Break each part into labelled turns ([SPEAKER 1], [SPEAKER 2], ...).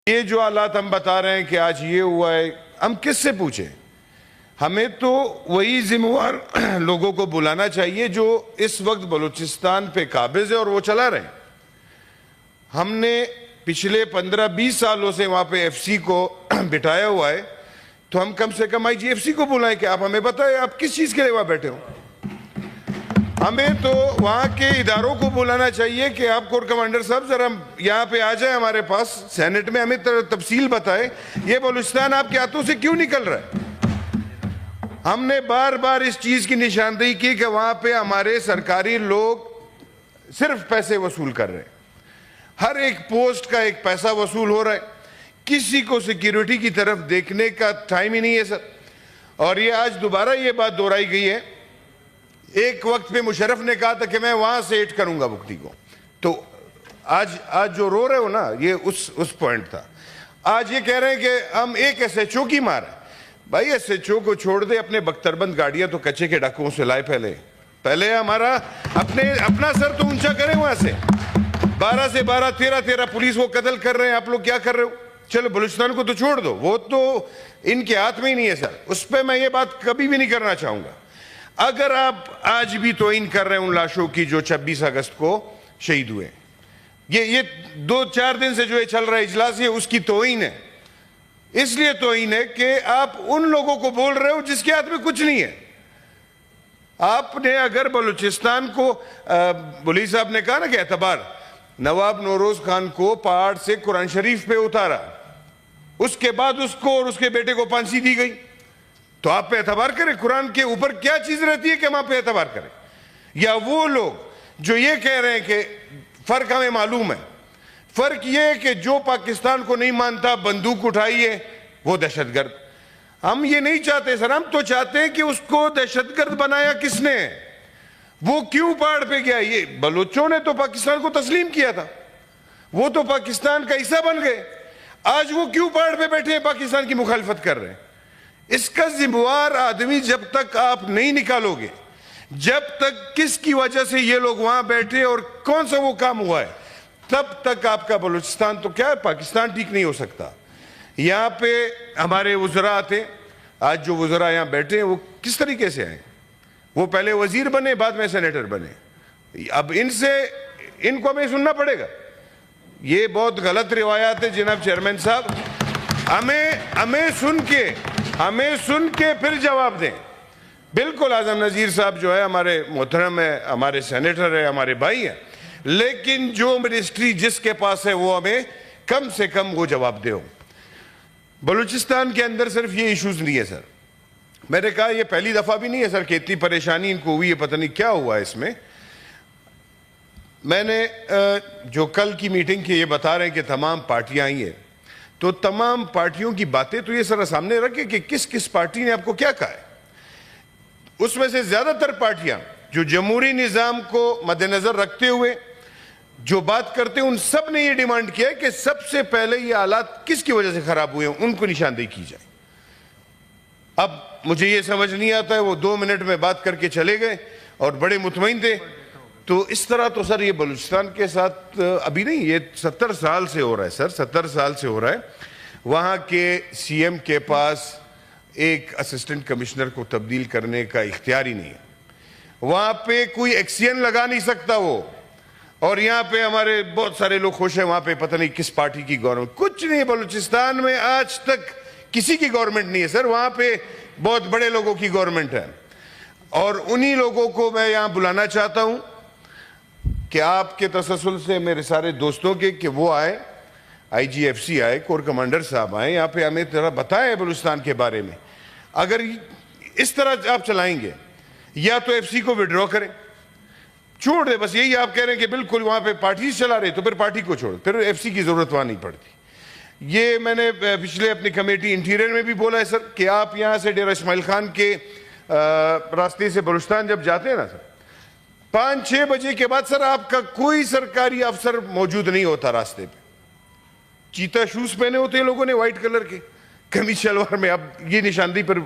[SPEAKER 1] یہ جو حالات ہم بتا رہے ہیں کہ آج یہ ہوا ہے، ہم کس سے پوچھیں؟ ہمیں تو وہی ذمہ دار لوگوں کو بلانا چاہیے جو اس وقت بلوچستان پہ قابض ہے اور وہ چلا رہے ہیں۔ ہم نے پچھلے 15-20 سالوں سے وہاں پہ ایف سی کو بٹھایا ہوا ہے، تو ہم کم سے کم آئی جی ایف سی کو بلائیں کہ آپ ہمیں بتائیں آپ کس چیز کے لیے وہاں بیٹھے ہو۔ ہمیں تو وہاں کے اداروں کو بلانا چاہیے کہ آپ کور کمانڈر صاحب ذرا یہاں پہ آ جائیں ہمارے پاس سینٹ میں، ہمیں تفصیل بتائیں یہ بلوچستان آپ کے ہاتھوں سے کیوں نکل رہا ہے۔ ہم نے بار بار اس چیز کی نشاندہی کی کہ وہاں پہ ہمارے سرکاری لوگ صرف پیسے وصول کر رہے ہیں، ہر ایک پوسٹ کا ایک پیسہ وصول ہو رہا ہے، کسی کو سیکیورٹی کی طرف دیکھنے کا ٹائم ہی نہیں ہے سر۔ اور یہ آج دوبارہ یہ بات دہرائی گئی ہے، ایک وقت پہ مشرف نے کہا تھا کہ میں وہاں سے ایڈ کروں گا مفتی کو، تو آج جو رو رہے ہو نا یہ اس پوائنٹ تھا۔ آج یہ کہہ رہے ہیں کہ ہم ایک ایس ایچ او کی مارا ہے۔ بھائی ایس ایچ او کو چھوڑ دے، اپنے بختربند گاڑیاں تو کچے کے ڈاکوؤں سے لائے، پہلے ہمارا اپنا سر تو اونچا کریں وہاں سے۔ 12 سے 12 13 پولیس وہ قتل کر رہے ہیں، آپ لوگ کیا کر رہے ہو؟ چلو بلوچستان کو تو چھوڑ دو، وہ تو ان کے ہاتھ میں ہی نہیں ہے سر، اس پہ میں یہ بات کبھی بھی نہیں کرنا چاہوں گا۔ اگر آپ آج بھی توہین کر رہے ہیں ان لاشوں کی جو 26 اگست کو شہید ہوئے، یہ 2-4 دن سے جو یہ چل رہا ہے اجلاس، یہ اس کی توہین ہے۔ اس لیے توہین ہے کہ آپ ان لوگوں کو بول رہے ہو جس کے ہاتھ میں کچھ نہیں ہے۔ آپ نے اگر بلوچستان کو بلی صاحب نے کہا نا کہ اعتبار، نواب نوروز خان کو پہاڑ سے قرآن شریف پہ اتارا، اس کے بعد اس کو اور اس کے بیٹے کو پھانسی دی گئی، تو آپ پہ اعتبار کریں؟ قرآن کے اوپر کیا چیز رہتی ہے کہ ہم آپ پہ اعتبار کریں؟ یا وہ لوگ جو یہ کہہ رہے ہیں کہ فرق ہمیں معلوم ہے، فرق یہ ہے کہ جو پاکستان کو نہیں مانتا بندوق اٹھائیے وہ دہشت گرد۔ ہم یہ نہیں چاہتے سر، ہم تو چاہتے ہیں کہ اس کو دہشت گرد بنایا کس نے، وہ کیوں پہاڑ پہ گیا؟ یہ بلوچوں نے تو پاکستان کو تسلیم کیا تھا، وہ تو پاکستان کا حصہ بن گئے، آج وہ کیوں پہاڑ پہ بیٹھے ہیں پاکستان کی مخالفت کر رہے ہیں؟ اس کا ذمہ دار آدمی جب تک آپ نہیں نکالو گے، جب تک کس کی وجہ سے یہ لوگ وہاں بیٹھے اور کون سا وہ کام ہوا ہے، تب تک آپ کا بلوچستان تو کیا ہے، پاکستان ٹھیک نہیں ہو سکتا۔ یہاں پہ ہمارے وزراء آتے، آج جو وزراء یہاں بیٹھے ہیں وہ کس طریقے سے آئے؟ وہ پہلے وزیر بنے، بعد میں سینیٹر بنے۔ اب ان کو ہمیں سننا پڑے گا۔ یہ بہت غلط روایات ہے جناب چیئرمین صاحب، ہمیں سن کے پھر جواب دیں۔ بالکل اعظم نذیر صاحب جو ہے ہمارے محترم ہے، ہمارے سینیٹر ہے، ہمارے بھائی ہیں، لیکن جو منسٹری جس کے پاس ہے وہ ہمیں کم سے کم وہ جواب دے ہو۔ بلوچستان کے اندر صرف یہ ایشوز نہیں ہے سر، میں نے کہا یہ پہلی دفعہ بھی نہیں ہے سر کہ اتنی پریشانی ان کو ہوئی ہے، پتہ نہیں کیا ہوا ہے اس میں۔ میں نے جو کل کی میٹنگ کی یہ بتا رہے ہیں کہ تمام پارٹیاں آئی ہیں، تو تمام پارٹیوں کی باتیں تو یہ سر سامنے رکھے کہ کس پارٹی نے آپ کو کیا کہا ہے۔ اس میں سے زیادہ تر پارٹیاں جو جمہوری نظام کو مد نظر رکھتے ہوئے جو بات کرتے ہیں، ان سب نے یہ ڈیمانڈ کیا ہے کہ سب سے پہلے یہ حالات کس کی وجہ سے خراب ہوئے ہیں ان کو نشاندہی کی جائے۔ اب مجھے یہ سمجھ نہیں آتا ہے، وہ 2 منٹ میں بات کر کے چلے گئے اور بڑے مطمئن تھے۔ تو اس طرح تو سر یہ بلوچستان کے ساتھ ابھی نہیں، یہ 70 سال سے ہو رہا ہے سر، 70 سال سے ہو رہا ہے۔ وہاں کے سی ایم کے پاس ایک اسسٹنٹ کمشنر کو تبدیل کرنے کا اختیار ہی نہیں ہے، وہاں پہ کوئی ایکشن لگا نہیں سکتا وہ، اور یہاں پہ ہمارے بہت سارے لوگ خوش ہیں، وہاں پہ پتہ نہیں کس پارٹی کی گورنمنٹ، کچھ نہیں۔ بلوچستان میں آج تک کسی کی گورنمنٹ نہیں ہے سر، وہاں پہ بہت بڑے لوگوں کی گورنمنٹ ہے، اور انہی لوگوں کو میں یہاں بلانا چاہتا ہوں کہ آپ کے تسلسل سے میرے سارے دوستوں کے کہ وہ آئے، آئی جی ایف سی آئے، کور کمانڈر صاحب آئے، یہاں پہ ہمیں طرح بتائیں بلوچستان کے بارے میں۔ اگر اس طرح آپ چلائیں گے یا تو ایف سی کو وڈرا کریں، چھوڑ دیں، بس یہی آپ کہہ رہے ہیں کہ بالکل وہاں پہ پارٹی چلا رہے، تو پھر پارٹی کو چھوڑ، پھر ایف سی کی ضرورت وہاں نہیں پڑتی۔ یہ میں نے پچھلے اپنی کمیٹی انٹیریئر میں بھی بولا ہے سر کہ آپ یہاں سے ڈیرہ اسماعیل خان کے راستے سے بلوچستان جب جاتے ہیں نا سر، 5-6 بجے کے بعد سر آپ کا کوئی سرکاری افسر موجود نہیں ہوتا راستے پہ۔ چیتا شوز پہنے ہوتے ہیں لوگوں نے وائٹ کلر کے، قمیض شلوار میں، اب یہ نشاندہی پر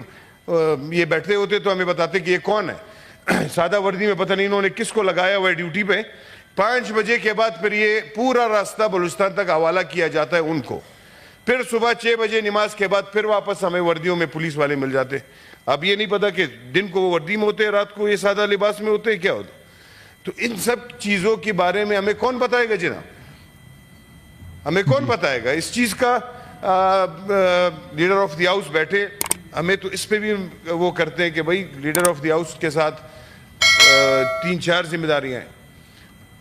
[SPEAKER 1] یہ بیٹھتے ہوتے تو ہمیں بتاتے کہ یہ کون ہے، سادہ وردی میں پتہ نہیں انہوں نے کس کو لگایا ہوا ہے ڈیوٹی پہ۔ 5 بجے کے بعد پھر یہ پورا راستہ بلوچستان تک حوالہ کیا جاتا ہے ان کو۔ پھر صبح 6 بجے نماز کے بعد پھر واپس ہمیں وردیوں میں پولیس والے مل جاتے. اب یہ نہیں پتا کہ دن کو وہ وردی میں ہوتے ہیں, رات کو یہ سادہ لباس میں ہوتے ہیں, کیا ہوتا. تو ان سب چیزوں کے بارے میں ہمیں کون بتائے گا جناب, ہمیں کون بتائے گا اس چیز کا. لیڈر آف دی ہاؤس بیٹھے, ہمیں تو اس پہ بھی وہ کرتے ہیں کہ بھائی لیڈر آف دی ہاؤس کے ساتھ 3-4 ذمہ داریاں ہیں.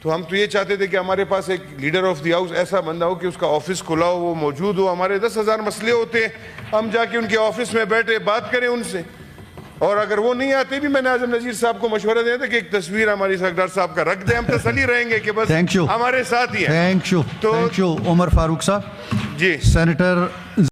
[SPEAKER 1] تو ہم تو یہ چاہتے تھے کہ ہمارے پاس ایک لیڈر آف دی ہاؤس ایسا بندہ ہو کہ اس کا آفس کھلا ہو, وہ موجود ہو. ہمارے 10,000 مسئلے ہوتے ہیں, ہم جا کے ان کے آفس میں بیٹھے بات کریں ان سے. اور اگر وہ نہیں آتے بھی, میں نے اعظم نذیر صاحب کو مشورہ دیا تھا کہ ایک تصویر ہماری سردار صاحب کا رکھ دیں, ہم تسلی رہیں گے کہ بس ہمارے ساتھ ہی ہیں.
[SPEAKER 2] تھینک یو عمر فاروق صاحب.
[SPEAKER 1] جی
[SPEAKER 2] سینیٹر